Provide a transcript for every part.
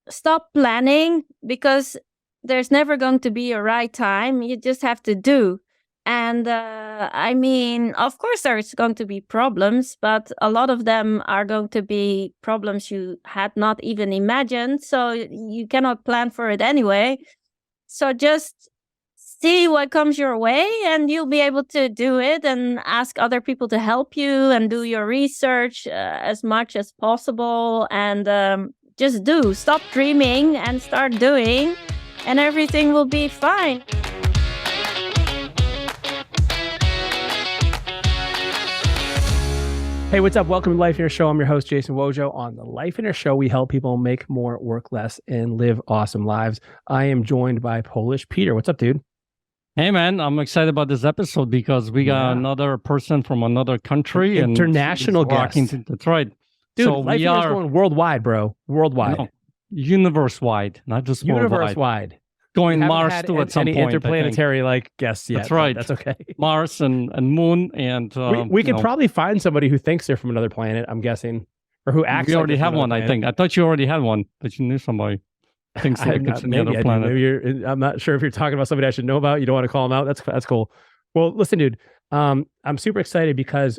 stop planning, because there's never going to be a right time. You just have to do. And I mean, of course, there's going to be problems, but a lot of them are going to be problems you had not even imagined. So you cannot plan for it anyway. So just see what comes your way, and you'll be able to do it, and ask other people to help you, and do your research as much as possible. And just do. Stop dreaming and start doing, and everything will be fine. Hey, what's up? Welcome to Life Inner Show. I'm your host, Jason Wojo. On the Life Inner Show, we help people make more, work less, and live awesome lives. I am joined by Polish Peter. What's up, dude? Hey, man, I'm excited about this episode because we got another person from another country. International guest. That's right. Dude, so Life Inner is going worldwide, bro. Worldwide. No, universe-wide, not just worldwide. Universe-wide. Going Mars too at some point. Interplanetary guests yet. That's right. That's okay. Mars and Moon and we could probably find somebody who thinks they're from another planet. I'm guessing, or who acts. We already like have one. Planet. I think. I thought you already had one. That you knew somebody thinks it's another planet. Maybe I'm not sure if you're talking about somebody I should know about. You don't want to call them out. That's cool. Well, listen, dude. I'm super excited because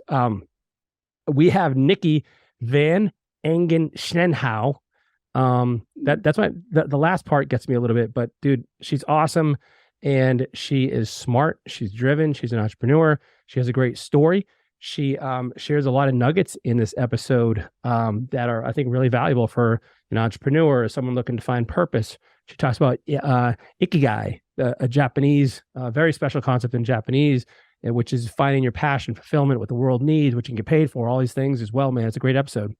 we have Nicki van Ingen Schenau. That's why the last part gets me a little bit, but dude, she's awesome, and she is smart. She's driven. She's an entrepreneur. She has a great story. She shares a lot of nuggets in this episode that are, I think, really valuable for an entrepreneur or someone looking to find purpose. She talks about ikigai, a Japanese, very special concept in Japanese, which is finding your passion, fulfillment, what the world needs, what you can get paid for, all these things as well, man. It's a great episode.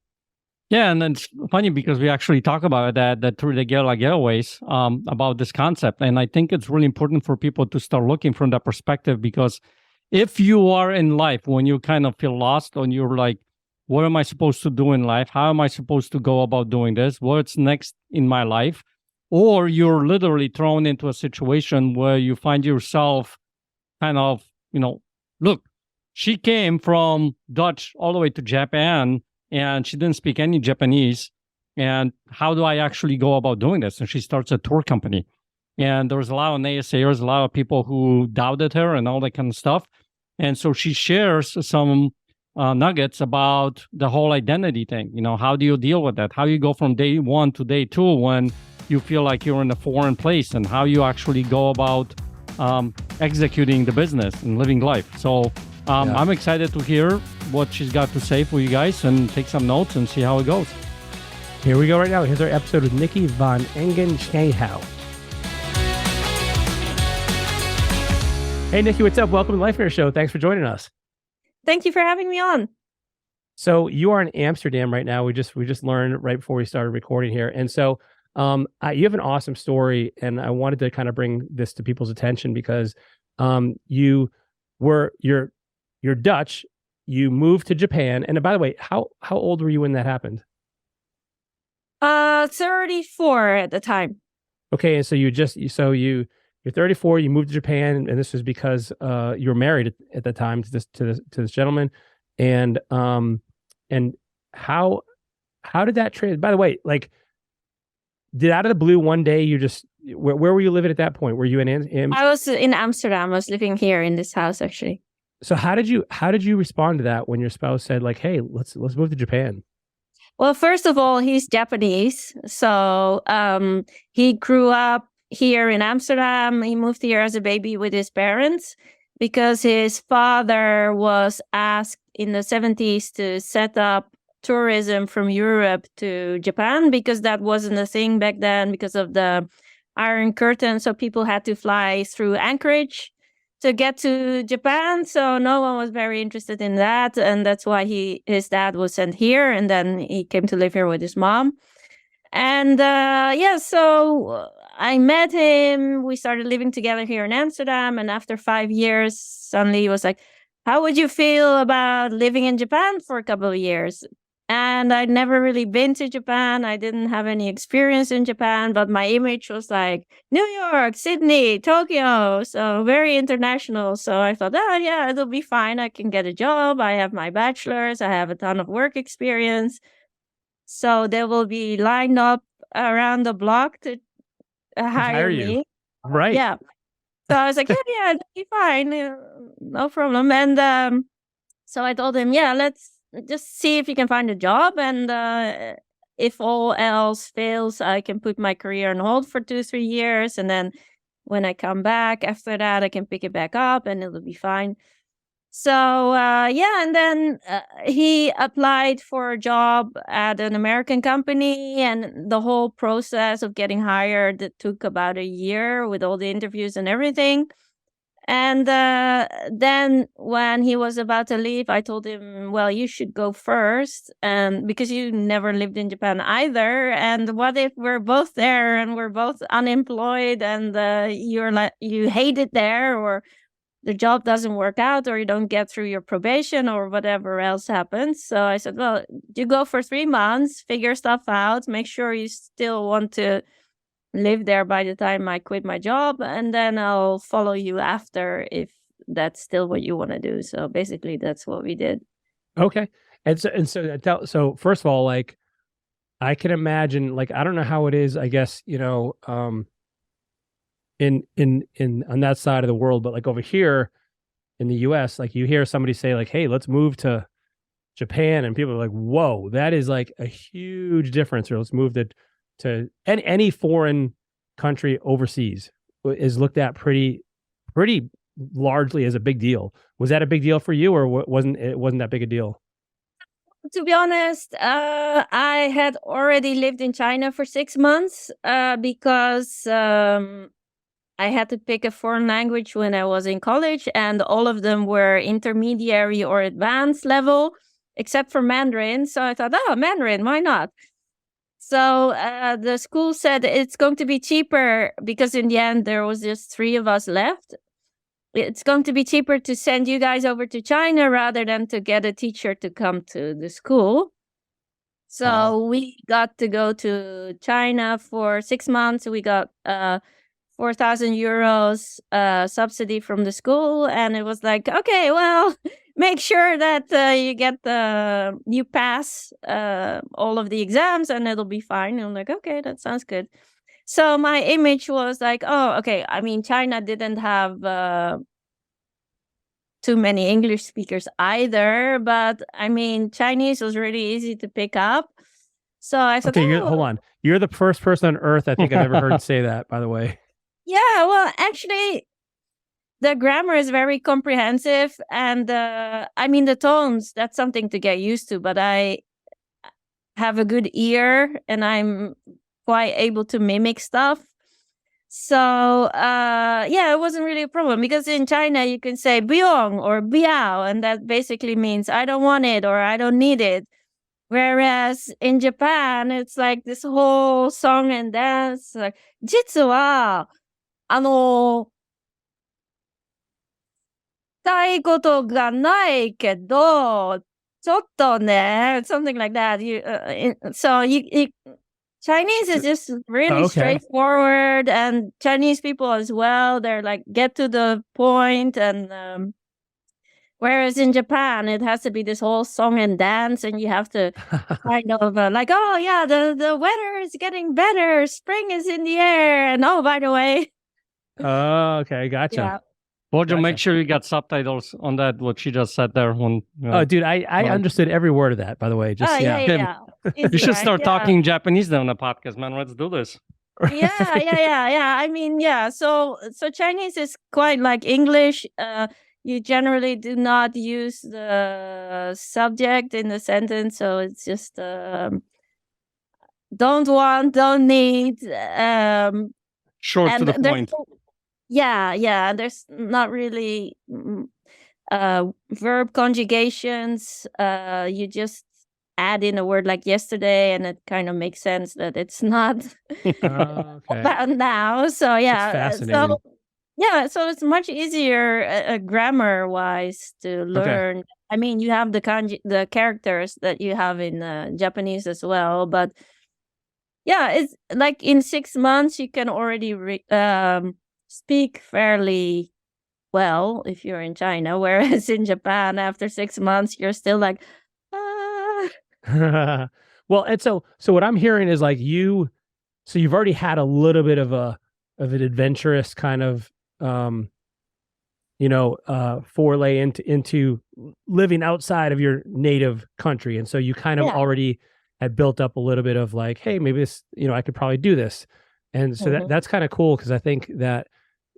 Yeah, and it's funny because we actually talk about that through the Guerrilla Getaways about this concept. And I think it's really important for people to start looking from that perspective, because if you are in life when you kind of feel lost and you're like, what am I supposed to do in life? How am I supposed to go about doing this? What's next in my life? Or you're literally thrown into a situation where you find yourself kind of, look, she came from Dutch all the way to Japan, and she didn't speak any Japanese. And how do I actually go about doing this? And she starts a tour company. And there was a lot of naysayers, a lot of people who doubted her and all that kind of stuff. And so she shares some nuggets about the whole identity thing. How do you deal with that? How you go from day one to day two when you feel like you're in a foreign place, and how you actually go about executing the business and living life. So I'm excited to hear what she's got to say for you guys, and take some notes and see how it goes. Here we go right now. Here's our episode with Nicki van Ingen Schenau. Hey, Nicki, what's up? Welcome to Life Inner Show. Thanks for joining us. Thank you for having me on. So you are in Amsterdam right now. We just learned right before we started recording here. And so you have an awesome story, and I wanted to kind of bring this to people's attention because you're Dutch. You moved to Japan. And by the way, how old were you when that happened? 34 at the time. Okay, and so you're 34. You moved to Japan, and this was because you were married at the time to this gentleman. And how did that trade? By the way, like, did out of the blue one day you just where were you living at that point? Were you in I was in Amsterdam. I was living here in this house, actually. So how did you respond to that when your spouse said, like, hey, let's move to Japan? Well, first of all, he's Japanese. So he grew up here in Amsterdam. He moved here as a baby with his parents because his father was asked in the 70s to set up tourism from Europe to Japan, because that wasn't a thing back then because of the Iron Curtain. So people had to fly through Anchorage to get to Japan. So no one was very interested in that. And that's why his dad was sent here. And then he came to live here with his mom. And so I met him. We started living together here in Amsterdam. And after 5 years, suddenly he was like, how would you feel about living in Japan for a couple of years? And I'd never really been to Japan. I didn't have any experience in Japan, but my image was like New York, Sydney, Tokyo. So very international. So I thought, it'll be fine. I can get a job. I have my bachelor's. I have a ton of work experience. So they will be lined up around the block to hire you. me. Right. Yeah. So I was like, yeah, that'd be fine. No problem. And so I told him, yeah, let's just see if you can find a job. And if all else fails, I can put my career on hold for 2-3 years. And then when I come back after that, I can pick it back up and it'll be fine. So, yeah, and then he applied for a job at an American company, and the whole process of getting hired took about a year with all the interviews and everything. And then when he was about to leave, I told him, well, you should go first, because you never lived in Japan either. And what if we're both there and we're both unemployed and you're like, you hate it there, or the job doesn't work out, or you don't get through your probation, or whatever else happens. So I said, well, you go for 3 months, figure stuff out, make sure you still want to live there by the time I quit my job, and then I'll follow you after if that's still what you want to do. So basically that's what we did. Okay. So first of all, like, I can imagine, like, I don't know how it is, I guess, in on that side of the world, but like over here in the US, like you hear somebody say like, hey, let's move to Japan, and people are like, whoa, that is like a huge difference, or let's move to any foreign country overseas is looked at pretty largely as a big deal. Was that a big deal for you, or wasn't that big a deal? To be honest, I had already lived in China for 6 months because I had to pick a foreign language when I was in college, and all of them were intermediary or advanced level, except for Mandarin. So I thought, oh, Mandarin, why not? So the school said it's going to be cheaper, because in the end there was just 3 of us left. It's going to be cheaper to send you guys over to China rather than to get a teacher to come to the school. So we got to go to China for 6 months. We got 4,000 euros subsidy from the school, and it was like, okay, well, make sure that you pass all of the exams, and it'll be fine. And I'm like, okay, that sounds good. So my image was like, oh, okay. I mean, China didn't have too many English speakers either, but I mean, Chinese was really easy to pick up. So I thought, okay, hold on. You're the first person on earth I think I've ever heard say that, by the way. Yeah, well, actually, the grammar is very comprehensive, and I mean, the tones, that's something to get used to, but I have a good ear and I'm quite able to mimic stuff. So, yeah, it wasn't really a problem, because in China you can say biong or biao, and that basically means I don't want it or I don't need it. Whereas in Japan, it's like this whole song and dance, like, 実はしたいことがないけど、ちょっとね, something like that. Chinese is just really straightforward, and Chinese people as well, they're like, get to the point. And whereas in Japan, it has to be this whole song and dance, and you have to kind of like, oh yeah, the weather is getting better, spring is in the air, and oh, by the way. Oh, okay, gotcha. Yeah. Bojo, make sure you got subtitles on that, what she just said there. Oh, dude, I understood every word of that, by the way. Just yeah. You should start talking Japanese then on the podcast, man. Let's do this. Yeah. I mean, yeah. So Chinese is quite like English. You generally do not use the subject in the sentence, so it's just don't want, don't need. Short to the point. Yeah. There's not really verb conjugations. You just add in a word like yesterday, and it kind of makes sense that it's not about now. So yeah, that's fascinating. So it's much easier grammar wise to learn. Okay. I mean, you have the characters that you have in Japanese as well, but yeah, it's like in 6 months you can already speak fairly well if you're in China, whereas in Japan, after 6 months, you're still like, Well, and so what I'm hearing is like you So you've already had a little bit of an adventurous kind of foray into living outside of your native country, and so you kind of already had built up a little bit of like, hey, maybe this, I could probably do this, and so that's kind of cool, because I think that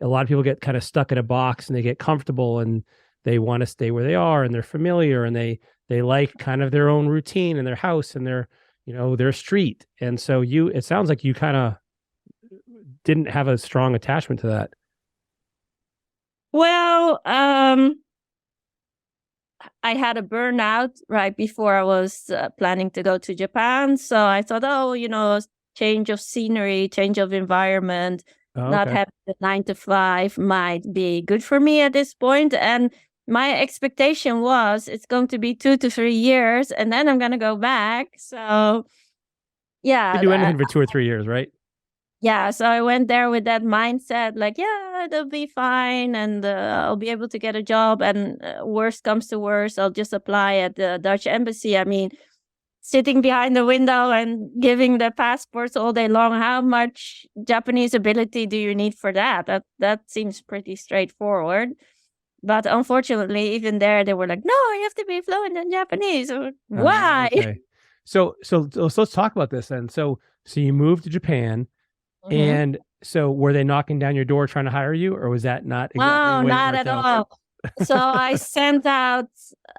a lot of people get kind of stuck in a box and they get comfortable and they want to stay where they are and they're familiar and they like kind of their own routine and their house and their street, and so it sounds like you kind of didn't have a strong attachment to that. Well, I had a burnout right before I was planning to go to Japan. So I thought, change of scenery, change of environment, not having the 9 to 5 might be good for me at this point. And my expectation was it's going to be 2 to 3 years and then I'm going to go back. So, yeah. You can do anything for 2 or 3 years, right? Yeah, so I went there with that mindset, like, yeah, it'll be fine, and I'll be able to get a job, and worst comes to worst, I'll just apply at the Dutch embassy. I mean, sitting behind the window and giving the passports all day long, how much Japanese ability do you need for that? That seems pretty straightforward. But unfortunately, even there, they were like, no, you have to be fluent in Japanese. Why? Okay. So let's talk about this then. So you moved to Japan. And so were they knocking down your door trying to hire you, or was that not exactly No, not at all. So I sent out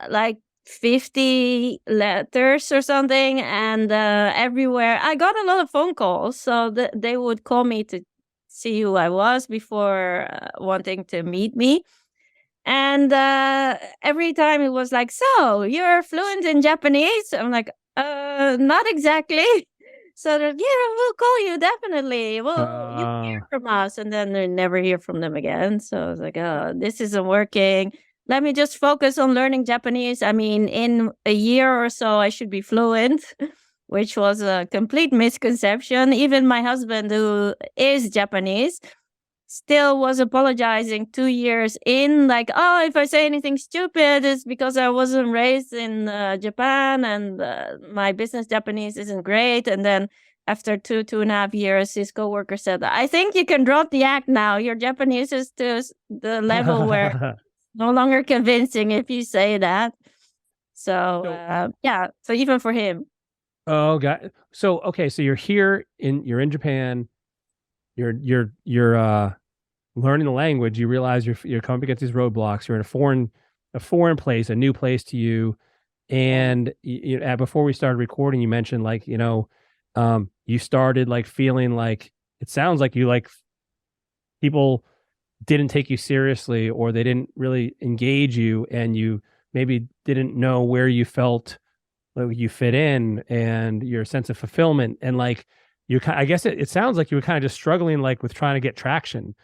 like 50 letters or something, and everywhere I got a lot of phone calls. So they would call me to see who I was before wanting to meet me. And every time it was like, so you're fluent in Japanese? I'm like, not exactly. So they're, yeah, we'll call you, definitely. Well, you'll hear from us. And then they never hear from them again. So I was like, oh, this isn't working. Let me just focus on learning Japanese. I mean, in a year or so, I should be fluent, which was a complete misconception. Even my husband, who is Japanese, still was apologizing 2 years in, like, oh, if I say anything stupid, it's because I wasn't raised in Japan and my business Japanese isn't great. And then after 2.5 years, his coworker said, I think you can drop the act now. Your Japanese is to the level where it's no longer convincing if you say that. So yeah, so even for him. Oh, God. So, okay. So you're in Japan. You're learning the language. You realize you're coming against these roadblocks. You're in a foreign place, a new place to you. And before we started recording, you mentioned like, you started like feeling like, it sounds like you like people didn't take you seriously, or they didn't really engage you, and you maybe didn't know where you felt like you fit in and your sense of fulfillment. And like, I guess it sounds like you were kind of just struggling like with trying to get traction.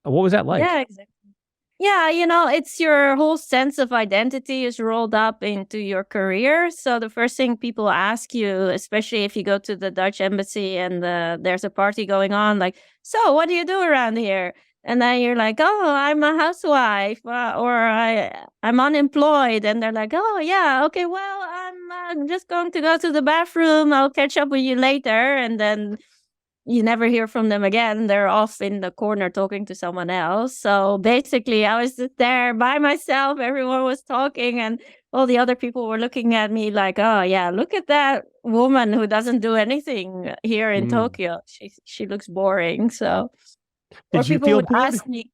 What was that like? Yeah, exactly. Yeah, it's your whole sense of identity is rolled up into your career. So the first thing people ask you, especially if you go to the Dutch embassy and there's a party going on, like, so what do you do around here? And then you're like, oh, I'm a housewife, or I'm unemployed. And they're like, oh, yeah, okay, well, I'm just going to go to the bathroom. I'll catch up with you later. And then you never hear from them again. They're off in the corner talking to someone else. So basically, I was just there by myself. Everyone was talking, and all the other people were looking at me like, oh, yeah, look at that woman who doesn't do anything here in Tokyo. She looks boring. So did you feel would ask me,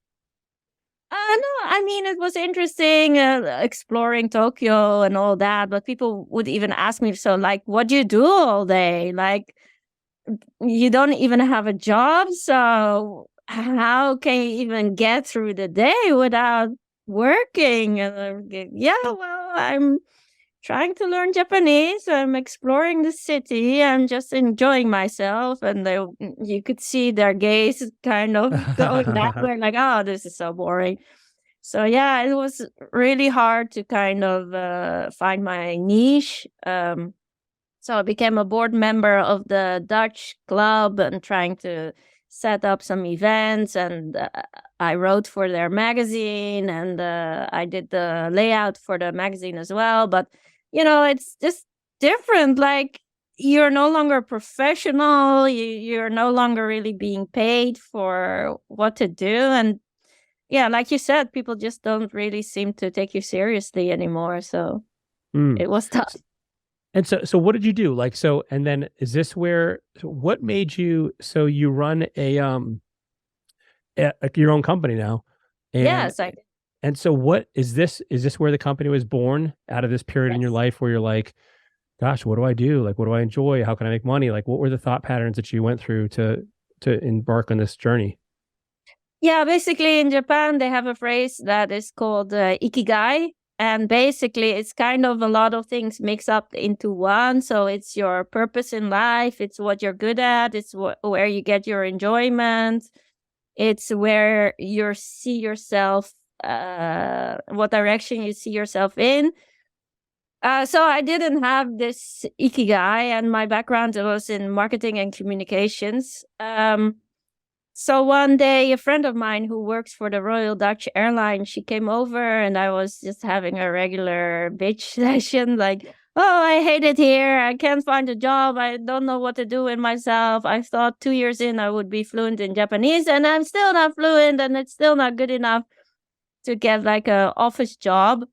no, I mean, it was interesting exploring Tokyo and all that. But people would even ask me, so like, what do you do all day? Like, you don't even have a job, so how can you even get through the day without working? Yeah, well, I'm trying to learn Japanese. I'm exploring the city. I'm just enjoying myself. And you could see their gaze kind of going that way, like, oh, this is so boring. So yeah, it was really hard to kind of find my niche. So I became a board member of the Dutch club and trying to set up some events. And I wrote for their magazine, and I did the layout for the magazine as well. But, it's just different. Like, you're no longer professional. You're no longer really being paid for what to do. And yeah, like you said, people just don't really seem to take you seriously anymore. So it was tough. And so what did you do? Like, so, and then is this where, so what made you, so you run your own company now? And, Yes, I did. And so what is this where the company was born, out of this period in your life where you're like, gosh, what do I do? Like, what do I enjoy? How can I make money? Like, what were the thought patterns that you went through to embark on this journey? Yeah, basically in Japan, they have a phrase that is called ikigai. And basically, it's kind of a lot of things mixed up into one. So it's your purpose in life. It's what you're good at. It's where you get your enjoyment. It's where you see yourself, what direction you see yourself in. So I didn't have this ikigai, and my background was in marketing and communications. So one day, a friend of mine who works for the Royal Dutch Airlines, she came over and I was just having a regular bitch session. Like, oh, I hate it here. I can't find a job. I don't know what to do with myself. I thought 2 years in I would be fluent in Japanese, and I'm still not fluent, and it's still not good enough to get like an office job.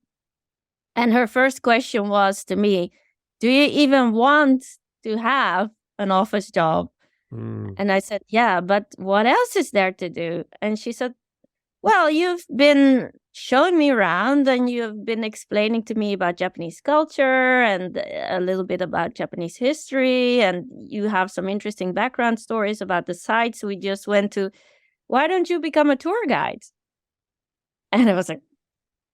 And her first question was to me, do you even want to have an office job? And I said, yeah, but what else is there to do? And she said, well, you've been showing me around and you've been explaining to me about Japanese culture and a little bit about Japanese history. And you have some interesting background stories about the sites we just went to. Why don't you become a tour guide? And I was like,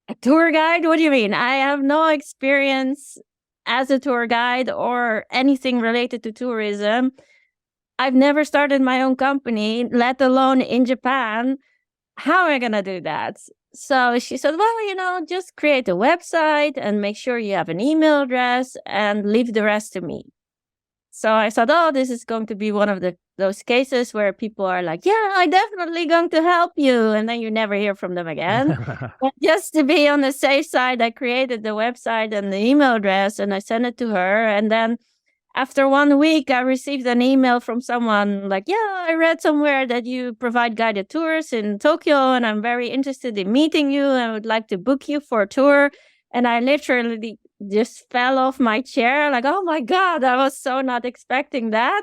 a tour guide? What do you mean? I have no experience as a tour guide or anything related to tourism. I've never started my own company, let alone in Japan. How am I going to do that? So she said, well, just create a website and make sure you have an email address and leave the rest to me. So I thought, oh, this is going to be one of those cases where people are like, yeah, I'm definitely going to help you. And then you never hear from them again. But just to be on the safe side, I created the website and the email address and I sent it to her. And then after 1 week, I received an email from someone like, yeah, I read somewhere that you provide guided tours in Tokyo, and I'm very interested in meeting you and would like to book you for a tour. And I literally just fell off my chair like, oh my God, I was so not expecting that.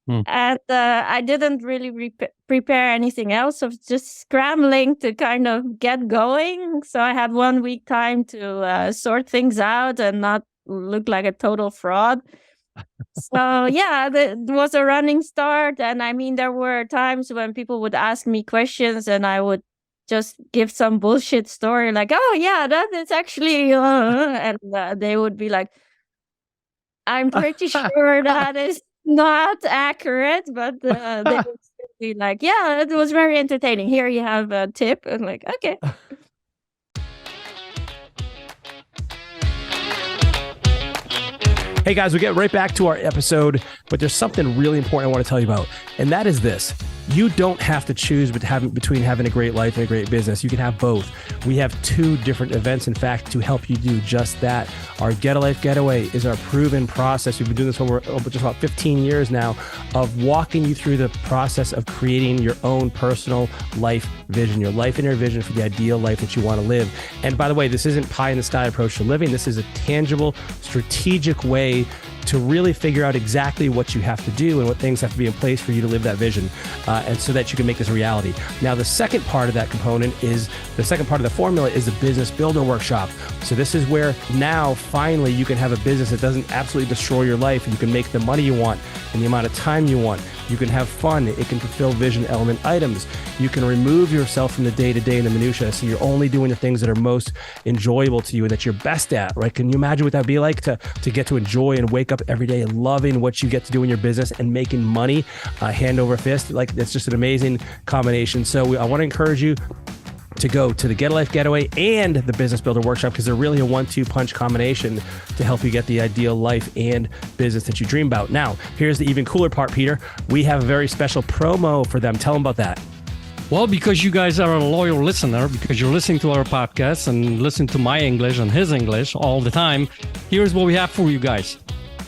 And I didn't really prepare anything else. I was just scrambling to kind of get going. So I had 1 week time to sort things out and not look like a total fraud. So yeah, it was a running start. And I mean, there were times when people would ask me questions and I would just give some bullshit story like, oh yeah, that is actually, and they would be like, I'm pretty sure that is not accurate, but they would be like, yeah, it was very entertaining. Here you have a tip. And like, okay. Hey guys, we get right back to our episode, but there's something really important I want to tell you about, and that is this. You don't have to choose between having a great life and a great business. You can have both. We have 2 different events, in fact, to help you do just that. Our Get a Life Getaway is our proven process. We've been doing this over just about 15 years now of walking you through the process of creating your own personal life vision, your life and your vision for the ideal life that you want to live. And by the way, this isn't pie in the sky approach to living. This is a tangible, strategic way to really figure out exactly what you have to do and what things have to be in place for you to live that vision, and so that you can make this a reality. Now, the second part of that component is, the second part of the formula is the Business Builder Workshop. So this is where now finally you can have a business that doesn't absolutely destroy your life, and you can make the money you want in the amount of time you want. You can have fun. It can fulfill vision element items. You can remove yourself from the day-to-day and the minutia, so you're only doing the things that are most enjoyable to you and that you're best at, right? Can you imagine what that'd be like to get to enjoy and wake up every day loving what you get to do in your business and making money hand over fist? Like, it's just an amazing combination. So I want to encourage you to go to the Get a Life Getaway and the Business Builder Workshop, because they're really a 1-2 punch combination to help you get the ideal life and business that you dream about. Now, here's the even cooler part, Peter. We have a very special promo for them. Tell them about that. Well, because you guys are a loyal listener, because you're listening to our podcast and listen to my English and his English all the time, here's what we have for you guys.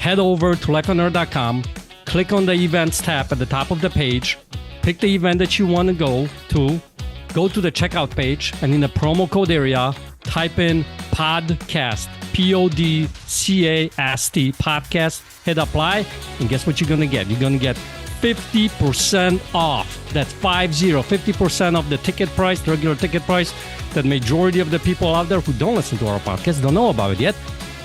head over to lifeonearth.com, click on the events tab at the top of the page, pick the event that you want to go to the checkout page, and in the promo code area, type in podcast, PODCAST, podcast, hit apply, and guess what you're going to get? You're going to get 50% off. That's 50% of the ticket price, the regular ticket price, that majority of the people out there who don't listen to our podcast don't know about it yet,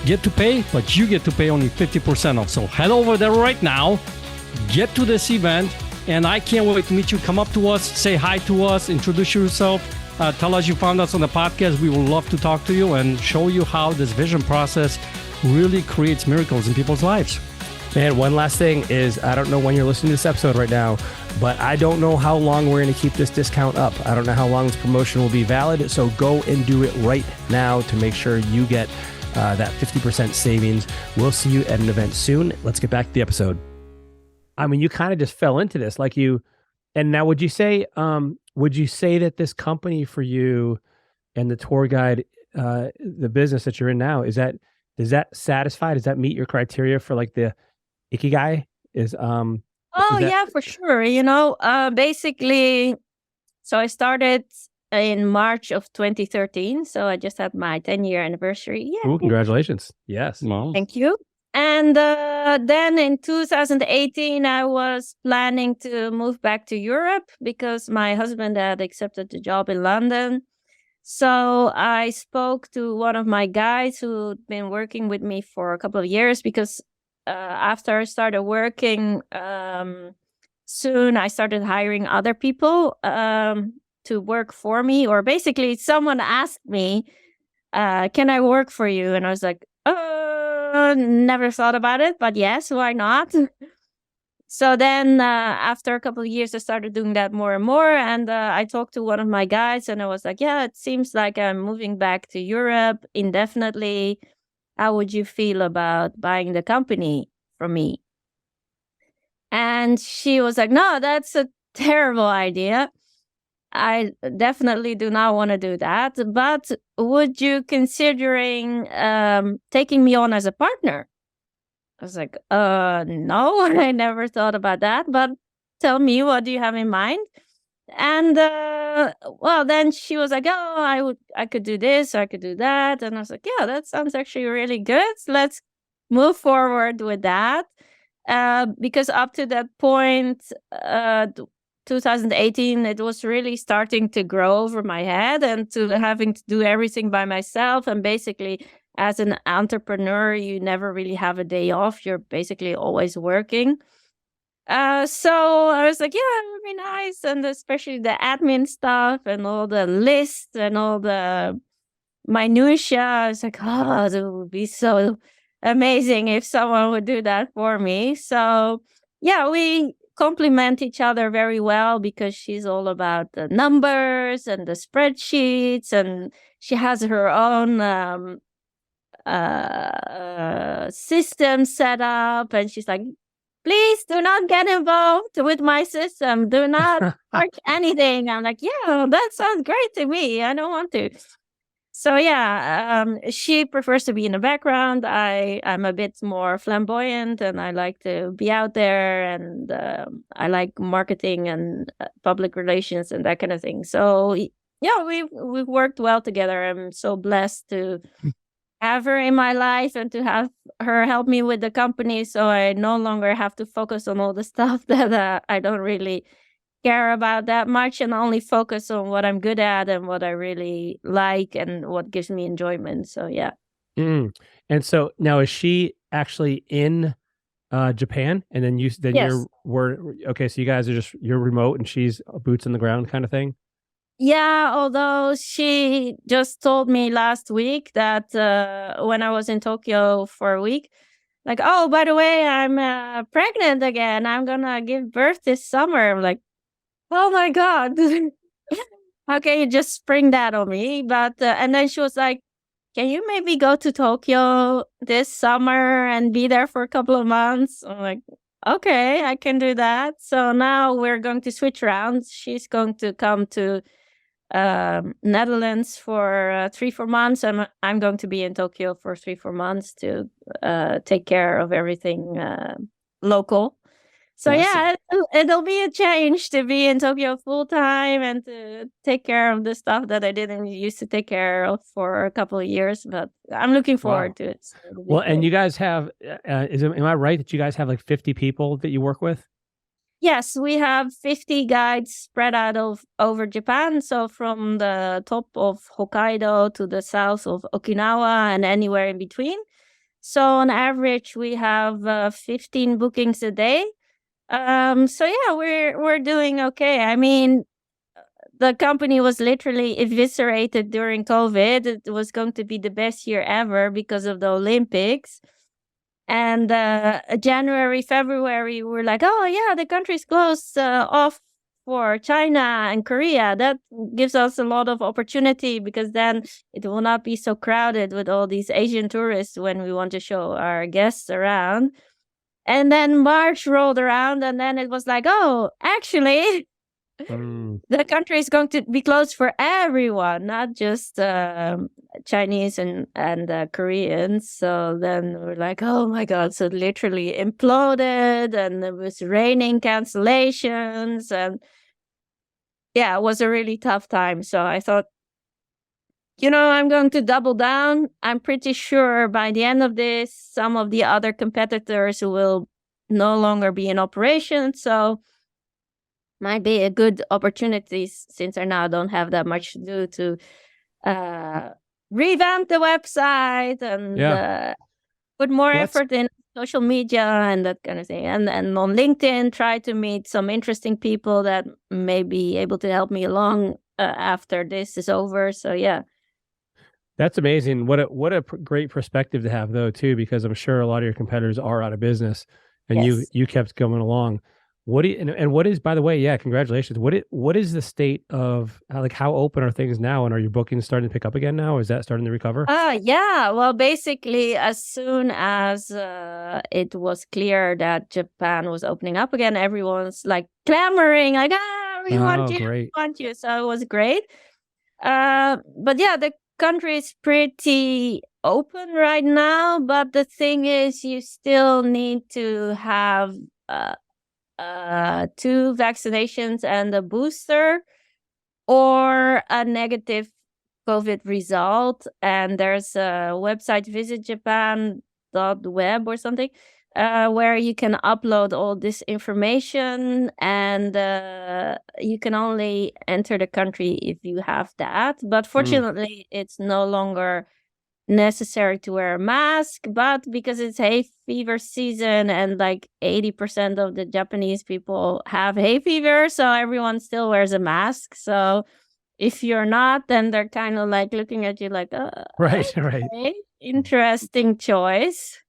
get to pay, but you get to pay only 50% off. So head over there right now, get to this event, and I can't wait to meet you. Come up to us, say hi to us, introduce yourself, tell us you found us on the podcast. We would love to talk to you and show you how this vision process really creates miracles in people's lives. Man, one last thing is, I don't know when you're listening to this episode right now, but I don't know how long we're going to keep this discount up. I don't know how long this promotion will be valid. So go and do it right now to make sure you get that 50% savings. We'll see you at an event soon. Let's get back to the episode. I mean, you kind of just fell into this, and now would you say that this company for you and the tour guide, the business that you're in now, does that satisfy? Does that meet your criteria for like the Ikigai? Yeah, for sure. Basically, so I started in March of 2013. So I just had my 10-year anniversary. Yeah. Ooh, congratulations. Yes. Wow. Thank you. And then in 2018, I was planning to move back to Europe because my husband had accepted the job in London. So I spoke to one of my guys who'd been working with me for a couple of years, because after I started working, soon I started hiring other people to work for me. Or basically, someone asked me, can I work for you? And I was like, never thought about it, but yes, why not? So then after a couple of years, I started doing that more and more. And I talked to one of my guys and I was like, yeah, it seems like I'm moving back to Europe indefinitely. How would you feel about buying the company from me? And she was like, no, that's a terrible idea. I definitely do not want to do that. But would you considering taking me on as a partner? I was like, no, I never thought about that. But tell me, what do you have in mind? And then she was like, oh, I could do this, I could do that. And I was like, yeah, that sounds actually really good. Let's move forward with that. Because up to that point, 2018, it was really starting to grow over my head and to having to do everything by myself. And basically, as an entrepreneur, you never really have a day off. You're basically always working. So I was like, yeah, it would be nice. And especially the admin stuff and all the lists and all the minutia. I was like, oh, it would be so amazing if someone would do that for me. So yeah, we complement each other very well because she's all about the numbers and the spreadsheets, and she has her own system set up. And she's like, please do not get involved with my system. Do not work anything. I'm like, yeah, that sounds great to me. I don't want to. So yeah, she prefers to be in the background. I'm a bit more flamboyant and I like to be out there, and I like marketing and public relations and that kind of thing. So yeah, we've worked well together. I'm so blessed to have her in my life and to have her help me with the company, so I no longer have to focus on all the stuff that I don't really care about that much, and only focus on what I'm good at and what I really like and what gives me enjoyment. So yeah. And so now, is she actually in Japan? And then Yes. okay, so you guys are you're remote and she's boots on the ground kind of thing? Yeah, although she just told me last week that when I was in Tokyo for a week, like, oh, by the way, I'm pregnant again. I'm gonna give birth this summer. I'm like, oh my God. How can you just spring that on me? But and then she was like, can you maybe go to Tokyo this summer and be there for a couple of months? I'm like, okay, I can do that. So now we're going to switch around. She's going to come to Netherlands for 3-4 months. I'm going to be in Tokyo for 3-4 months to take care of everything local. So Awesome. yeah, it'll be a change to be in Tokyo full time and to take care of the stuff that I didn't used to take care of for a couple of years. But I'm looking forward to it. So it'll be Well, and great. you guys have, am I right that you guys have like 50 people that you work with? Yes, we have 50 guides spread out over Japan. So from the top of Hokkaido to the south of Okinawa and anywhere in between. So on average, we have 15 bookings a day. So yeah, we're doing okay. I mean, the company was literally eviscerated during COVID. It was going to be the best year ever because of the Olympics. And January, February, we're like, oh yeah, the country's closed off for China and Korea. That gives us a lot of opportunity because then it will not be so crowded with all these Asian tourists when we want to show our guests around. And then March rolled around, and then it was like, oh, actually, the country is going to be closed for everyone, not just Chinese and Koreans. So then we're like, oh my God. So it literally imploded, and it was raining cancellations. And yeah, it was a really tough time. So I thought, I'm going to double down. I'm pretty sure by the end of this, some of the other competitors will no longer be in operation. So might be a good opportunity, since I now don't have that much to do, to revamp the website and put more effort in social media and that kind of thing. And on LinkedIn, try to meet some interesting people that may be able to help me along after this is over. So yeah. That's amazing. What a great perspective to have, though, too, because I'm sure a lot of your competitors are out of business, and you kept going along. What do you, and what is, by the way, yeah, congratulations. What is the state of, like, how open are things now, and are your bookings starting to pick up again now? Is that starting to recover? Yeah. Well, basically, as soon as it was clear that Japan was opening up again, everyone's like clamoring, like, we want you, great. we want you. So it was great. But yeah, the country is pretty open right now. But the thing is, you still need to have 2 vaccinations and a booster, or a negative COVID result. And there's a website, visitjapan.web or something, where you can upload all this information, and you can only enter the country if you have that. But fortunately, it's no longer necessary to wear a mask. But because it's hay fever season, and like 80% of the Japanese people have hay fever, so everyone still wears a mask. So if you're not, then they're kind of like looking at you like, right. Interesting choice.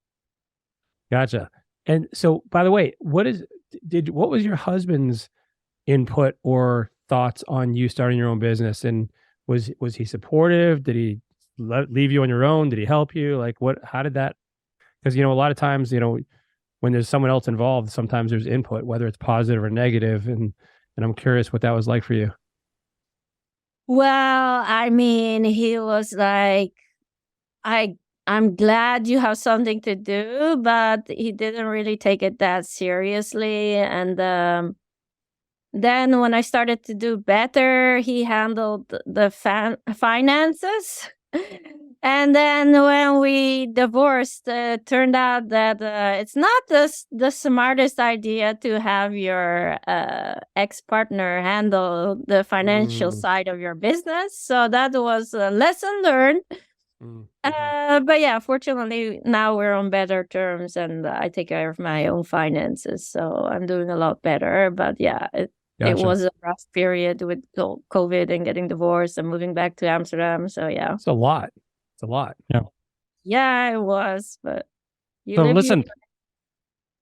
Gotcha. And so, by the way, what was your husband's input or thoughts on you starting your own business? And was he supportive? Did he leave you on your own? Did he help you? Like, how did that? Because, a lot of times, when there's someone else involved, sometimes there's input, whether it's positive or negative. And I'm curious what that was like for you. Well, I mean, he was like, I'm glad you have something to do, but he didn't really take it that seriously. And then when I started to do better, he handled the finances. And then when we divorced, it turned out that it's not the smartest idea to have your ex-partner handle the financial side of your business. So that was a lesson learned. But yeah, fortunately, now we're on better terms, and I take care of my own finances. So I'm doing a lot better. But yeah, it was a rough period with COVID and getting divorced and moving back to Amsterdam. So yeah. It's a lot. Yeah. Yeah, it was. But listen,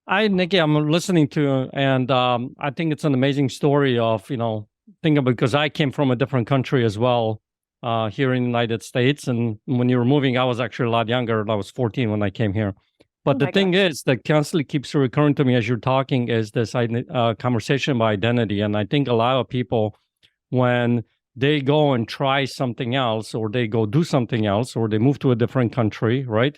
Nicki, I'm listening to, and I think it's an amazing story of, think about, because I came from a different country as well, here in the United States. And when you were moving, I was actually a lot younger. I was 14 when I came here. But the thing is that constantly keeps recurring to me as you're talking is this conversation about identity. And I think a lot of people, when they go and try something else, or they go do something else, or they move to a different country, right?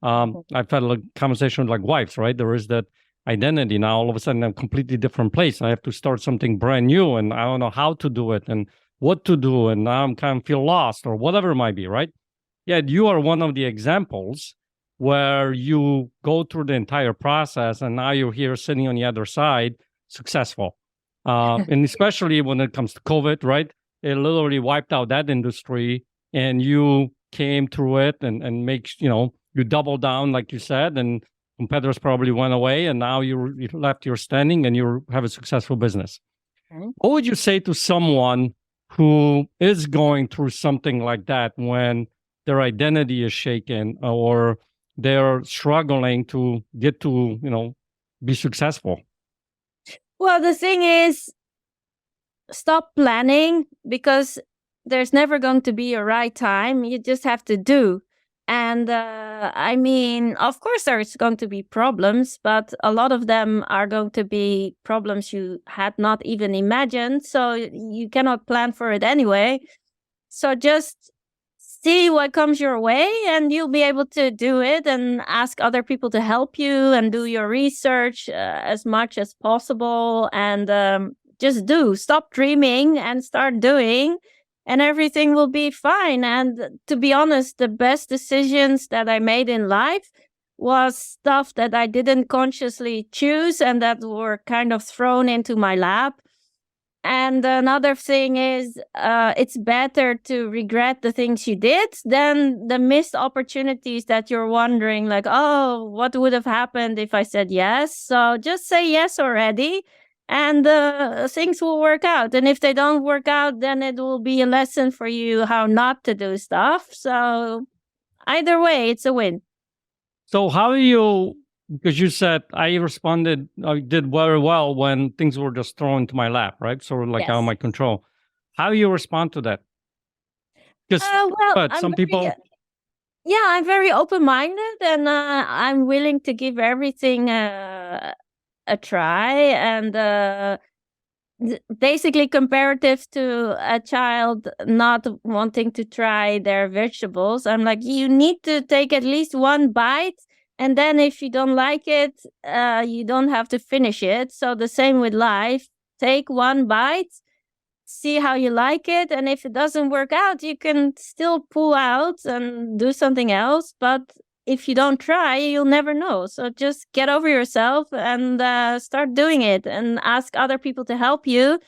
I've had a conversation with like wives, right? There is that identity. Now all of a sudden I'm a completely different place. I have to start something brand new, and I don't know how to do it and what to do, and now I'm kind of feel lost or whatever it might be, right? Yet you are one of the examples where you go through the entire process, and now you're here sitting on the other side, successful. And especially when it comes to COVID, right? It literally wiped out that industry, and you came through it and makes, you double down, like you said, and competitors probably went away, and now you left your standing and you have a successful business. Okay. What would you say to someone who is going through something like that when their identity is shaken, or they're struggling to get to, be successful? Well, the thing is, stop planning, because there's never going to be a right time. You just have to do. And I mean, of course, there's going to be problems, but a lot of them are going to be problems you had not even imagined. So you cannot plan for it anyway. So just see what comes your way, and you'll be able to do it, and ask other people to help you, and do your research as much as possible. And just do. Stop dreaming and start doing. And everything will be fine. And to be honest, the best decisions that I made in life was stuff that I didn't consciously choose and that were kind of thrown into my lap. And another thing is, it's better to regret the things you did than the missed opportunities that you're wondering, like, oh, what would have happened if I said yes? So just say yes already. And things will work out. And if they don't work out, then it will be a lesson for you how not to do stuff. So either way, it's a win. So how do you, because you said I did very well when things were just thrown into my lap, right? Sort of like out of my control. How do you respond to that? Because some people... Yeah, I'm very open-minded, and I'm willing to give everything a try. And basically, comparative to a child not wanting to try their vegetables, I'm like, you need to take at least one bite, and then if you don't like it, you don't have to finish it. So the same with life. Take one bite, see how you like it, and if it doesn't work out, you can still pull out and do something else. But if you don't try, you'll never know. So just get over yourself and start doing it, and ask other people to help you,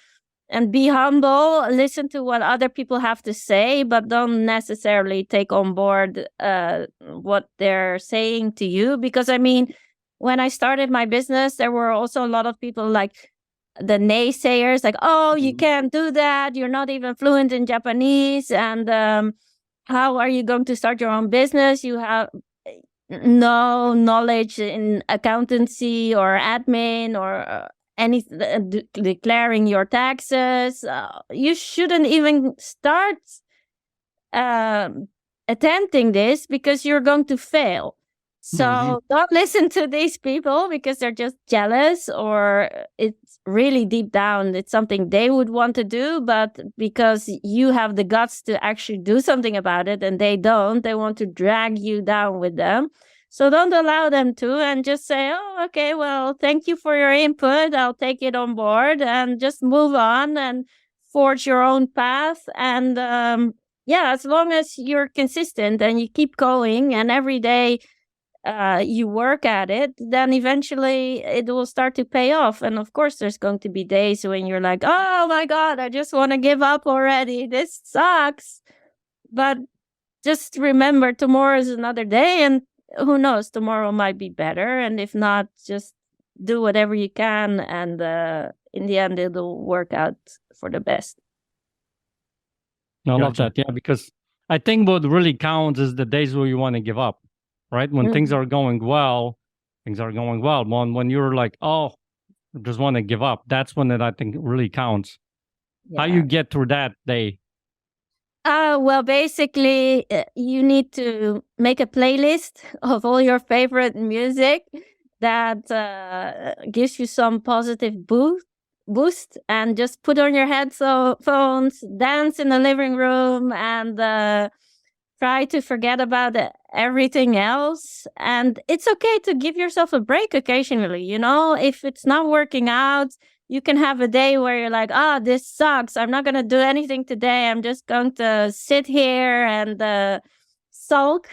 and be humble. Listen to what other people have to say, but don't necessarily take on board what they're saying to you. Because I mean, when I started my business, there were also a lot of people like the naysayers, like, oh, you can't do that. You're not even fluent in Japanese. And how are you going to start your own business? You have no knowledge in accountancy or admin or declaring your taxes. You shouldn't even start attempting this, because you're going to fail. So don't listen to these people, because they're just jealous, or it's really deep down, it's something they would want to do, but because you have the guts to actually do something about it and they don't, they want to drag you down with them. So don't allow them to, and just say, oh, okay, well, thank you for your input. I'll take it on board, and just move on and forge your own path. And as long as you're consistent and you keep going, and every day you work at it, then eventually it will start to pay off. And of course, there's going to be days when you're like, oh my God, I just want to give up already. This sucks. But just remember, tomorrow is another day, and who knows, tomorrow might be better. And if not, just do whatever you can. And in the end, it'll work out for the best. I love that. Yeah, because I think what really counts is the days where you want to give up. Right? When things are going well, When you're like, oh, I just want to give up, that's when it, I think, really counts. Yeah. How you get through that day? Well, basically, you need to make a playlist of all your favorite music that gives you some positive boost. boost and just put on your headphones, dance in the living room, and try to forget about everything else. And it's okay to give yourself a break occasionally. You know, if it's not working out, you can have a day where you're like, this sucks. I'm not going to do anything today. I'm just going to sit here and sulk.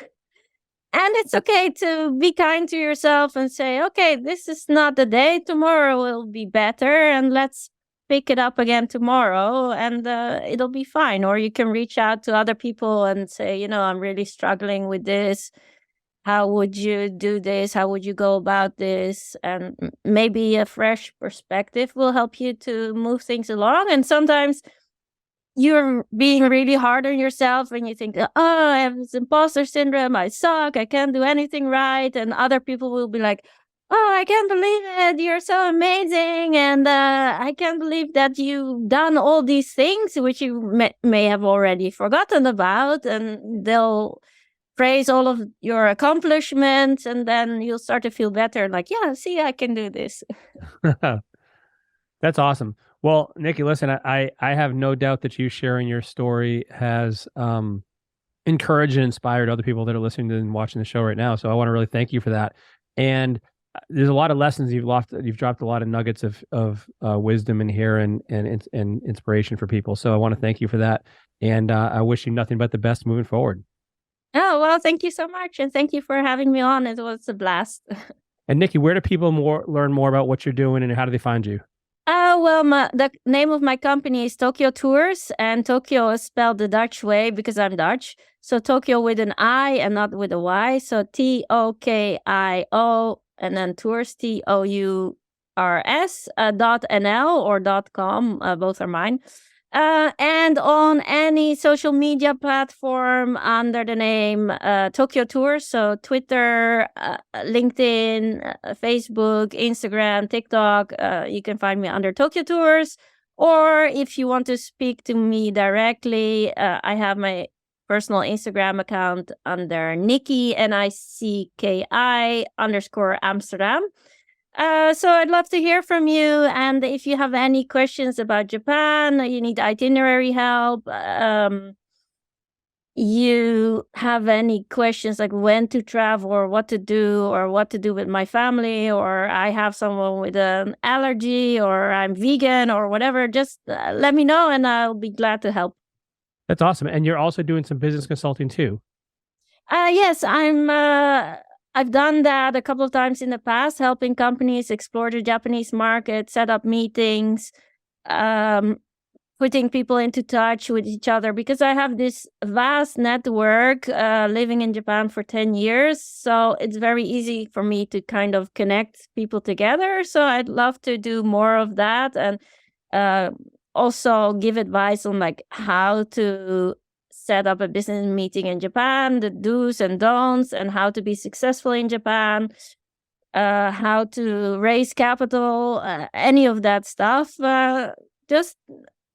And it's okay to be kind to yourself and say, okay, this is not the day. Tomorrow will be better. And let's pick it up again tomorrow, and it'll be fine. Or you can reach out to other people and say, you know, I'm really struggling with this. How would you do this? How would you go about this? And maybe a fresh perspective will help you to move things along. And sometimes you're being really hard on yourself and you think, I have this imposter syndrome. I suck. I can't do anything right. And other people will be like, I can't believe it. You're so amazing. And I can't believe that you've done all these things, which you may have already forgotten about. And they'll praise all of your accomplishments. And then you'll start to feel better. Like, yeah, see, I can do this. That's awesome. Well, Nicki, listen, I have no doubt that you sharing your story has encouraged and inspired other people that are listening to and watching the show right now. So I want to really thank you for that. And there's a lot of lessons you've dropped a lot of nuggets of wisdom in here and inspiration for people. So I want to thank you for that. And I wish you nothing but the best moving forward. Oh, well, thank you so much. And thank you for having me on. It was a blast. And Nicki, where do people learn more about what you're doing and how do they find you? Well, the name of my company is Tokyo Tours, and Tokyo is spelled the Dutch way because I'm Dutch. So Tokyo with an I and not with a Y. So TOKIO and then Tours, TOURS, .nl or .com. Both are mine. And on any social media platform under the name Tokyo Tours, so Twitter, LinkedIn, Facebook, Instagram, TikTok, you can find me under Tokyo Tours. Or if you want to speak to me directly, I have my personal Instagram account under Nicki, NICKI_Amsterdam. So I'd love to hear from you. And if you have any questions about Japan, you need itinerary help, you have any questions like when to travel or what to do with my family, or I have someone with an allergy or I'm vegan or whatever, just let me know and I'll be glad to help. That's awesome. And you're also doing some business consulting too. Yes, I've done that a couple of times in the past, helping companies explore the Japanese market, set up meetings, putting people into touch with each other, because I have this vast network living in Japan for 10 years. So it's very easy for me to kind of connect people together. So I'd love to do more of that and also give advice on like how to set up a business meeting in Japan, the do's and don'ts, and how to be successful in Japan, how to raise capital, any of that stuff. Just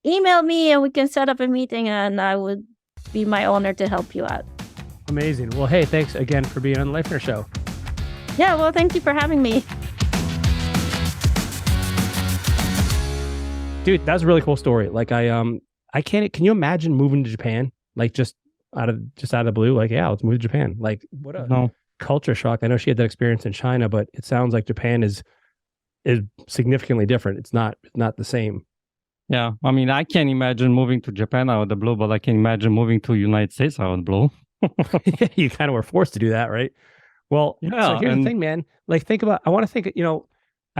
email me and we can set up a meeting, and I would be my honor to help you out. Amazing. Well, hey, thanks again for being on the Lifener Show. Yeah, well, thank you for having me. Dude, that's a really cool story. Like can you imagine moving to Japan? Like just out of the blue, like, yeah, let's move to Japan. Like what a culture shock. I know she had that experience in China, but it sounds like Japan is significantly different. It's not the same. Yeah. I mean, I can't imagine moving to Japan out of the blue, but I can imagine moving to the United States out of the blue. You kind of were forced to do that, right? Well, yeah, so here's the thing, man. Like I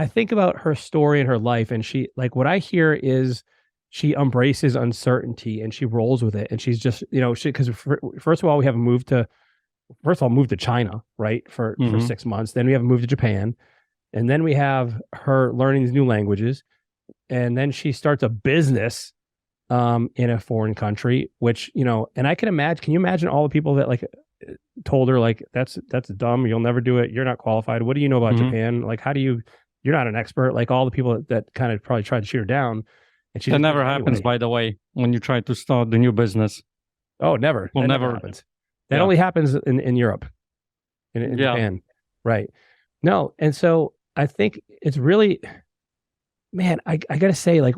think about her story and her life, and she, like, what I hear is she embraces uncertainty and she rolls with it. And she's just, because first of all, we have moved to China, right? For 6 months. Then we have moved to Japan. And then we have her learning these new languages. And then she starts a business in a foreign country, which, and I can you imagine all the people that like told her like, that's dumb. You'll never do it. You're not qualified. What do you know about Japan? Like, you're not an expert. Like all the people that kind of probably tried to shoot her down. And that never happens, by the way, when you try to start the new business. Oh, never. Well, that never happens. That only happens in Europe, in Japan. Right. No. And so I think it's really, man, I gotta say, like,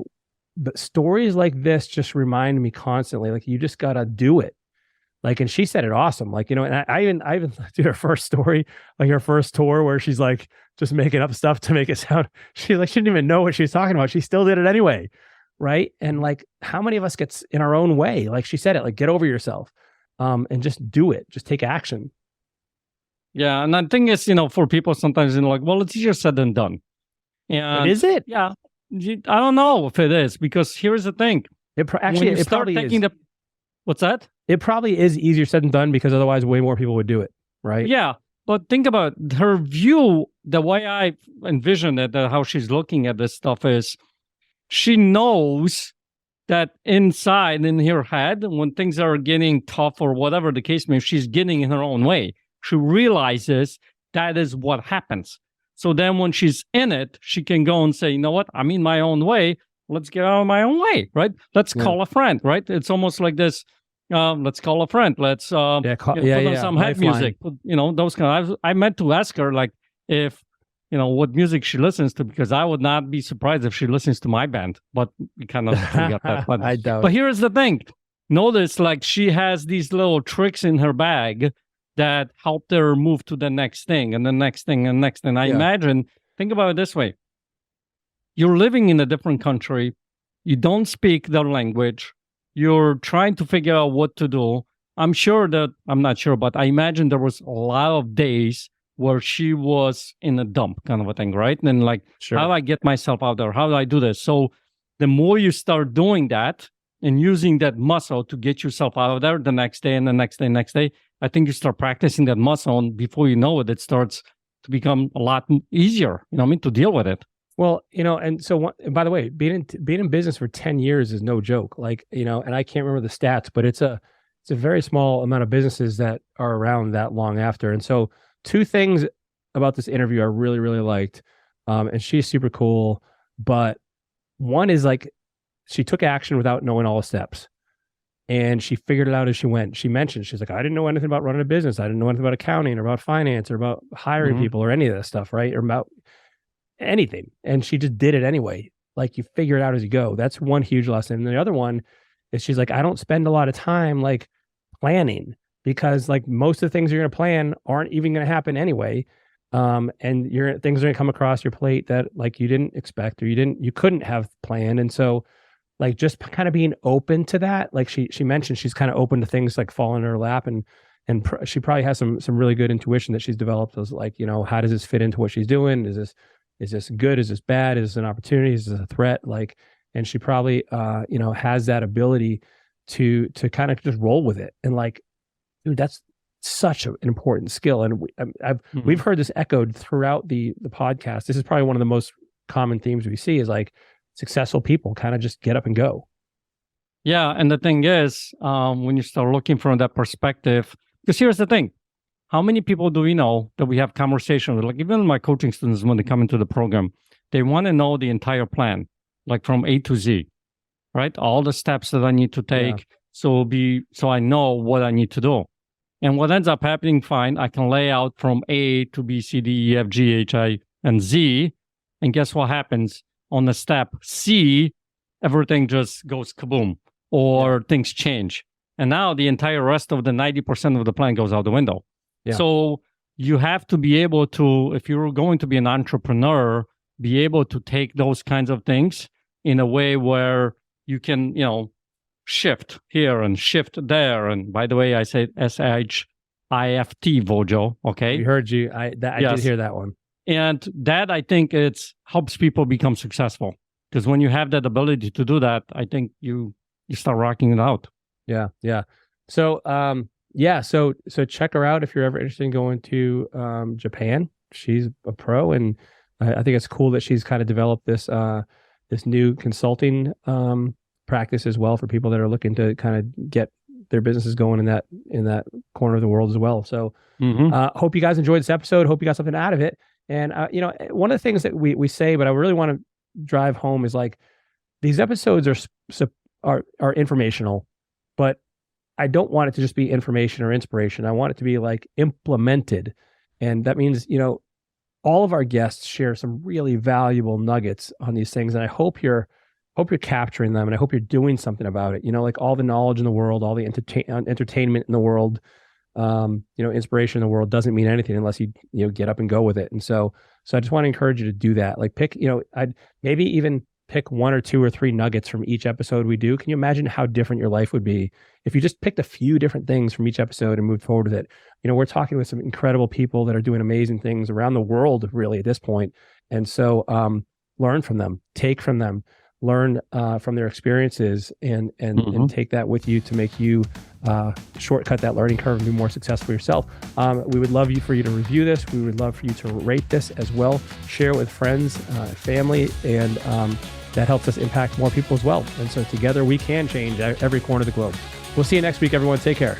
the stories like this just remind me constantly, like, you just gotta do it. Like, and she said it awesome. Like, and I even did her first story, like her first tour, where she's like just making up stuff to make it sound. She like she didn't even know what she was talking about. She still did it anyway, right? And like, how many of us gets in our own way? Like she said it, like, get over yourself, and just do it. Just take action. Yeah, and the thing is, for people sometimes, like, well, it's easier said than done. And But is it? Yeah, I don't know if it is, because here's the thing. Actually, when you it start probably taking is. What's that? It probably is easier said than done, because otherwise way more people would do it, right? Yeah, but think about her view. The way I envision it, how she's looking at this stuff is, she knows that inside in her head, when things are getting tough or whatever the case may be, she's getting in her own way. She realizes that is what happens. So then when she's in it, she can go and say, you know what? I'm in my own way. Let's get out of my own way, right? Let's call a friend, right? It's almost like this. Let's call a friend. Let's put on some head music. Those kind of. I meant to ask her, like, if what music she listens to, because I would not be surprised if she listens to my band. But we kind of forget that. But, I doubt. But here's the thing. Notice, like, she has these little tricks in her bag that helped her move to the next thing and the next thing and next thing. I imagine, think about it this way. You're living in a different country. You don't speak their language. You're trying to figure out what to do. I'm not sure, but I imagine there was a lot of days where she was in a dump kind of a thing, right? And like, how do I get myself out there? How do I do this? So the more you start doing that and using that muscle to get yourself out of there the next day and the next day, I think you start practicing that muscle, and before you know it, it starts to become a lot easier, to deal with it. Well, and so, by the way, being in business for 10 years is no joke. Like, and I can't remember the stats, but it's a very small amount of businesses that are around that long after. And so, two things about this interview I really, really liked, and she's super cool. But one is, like, she took action without knowing all the steps, and she figured it out as she went. She mentioned, she's like, I didn't know anything about running a business. I didn't know anything about accounting or about finance or about hiring people or any of that stuff, right? Or about anything. And she just did it anyway. Like, you figure it out as you go. That's one huge lesson. And the other one is, she's like, I don't spend a lot of time like planning, because like most of the things you're going to plan aren't even going to happen anyway. And things are going to come across your plate that like you didn't expect, or you couldn't have planned. And so, like, just kind of being open to that. Like she mentioned, she's kind of open to things like falling in her lap, and she probably has some really good intuition that she's developed. As like, how does this fit into what she's doing? Is this good? Is this bad? Is this an opportunity? Is this a threat? Like, and she probably, has that ability to kind of just roll with it. And like, dude, that's such an important skill. And we've heard this echoed throughout the podcast. This is probably one of the most common themes we see, is like, successful people kind of just get up and go. Yeah. And the thing is, when you start looking from that perspective, because here's the thing. How many people do we know that we have conversations with? Like, even my coaching students, when they come into the program, they want to know the entire plan, like from A to Z, right? All the steps that I need to take. So I know what I need to do. And what ends up happening, fine, I can lay out from A to B, C, D, E, F, G, H, I, and Z. And guess what happens? On the step C, everything just goes kaboom, or things change. And now the entire rest of the 90% of the plan goes out the window. Yeah. So you have to be able to, if you're going to be an entrepreneur, be able to take those kinds of things in a way where you can, shift here and shift there. And by the way, I said SHIFT, Vojo. Okay. We heard you. I did hear that one. And that, I think, helps people become successful, because when you have that ability to do that, I think you start rocking it out. Yeah. So, so check her out if you're ever interested in going to Japan. She's a pro, and I think it's cool that she's kind of developed this new consulting practice as well for people that are looking to kind of get their businesses going in that corner of the world as well. So, hope you guys enjoyed this episode. Hope you got something out of it. And, one of the things that we say, but I really want to drive home, is like, these episodes are informational, but I don't want it to just be information or inspiration. I want it to be like implemented. And that means, all of our guests share some really valuable nuggets on these things, and I hope you're capturing them, and I hope you're doing something about it. Like all the knowledge in the world, all the entertainment in the world, inspiration in the world doesn't mean anything unless you get up and go with it. And so I just want to encourage you to do that. Like pick, I'd maybe even pick 1 or 2 or 3 nuggets from each episode we do. Can you imagine how different your life would be if you just picked a few different things from each episode and moved forward with it? We're talking with some incredible people that are doing amazing things around the world, really, at this point. And so learn from them, take from them, learn from their experiences, and take that with you to make you shortcut that learning curve and be more successful yourself. We would love for you to review this. We would love for you to rate this as well. Share it with friends, family, and that helps us impact more people as well. And so together we can change every corner of the globe. We'll see you next week, everyone. Take care.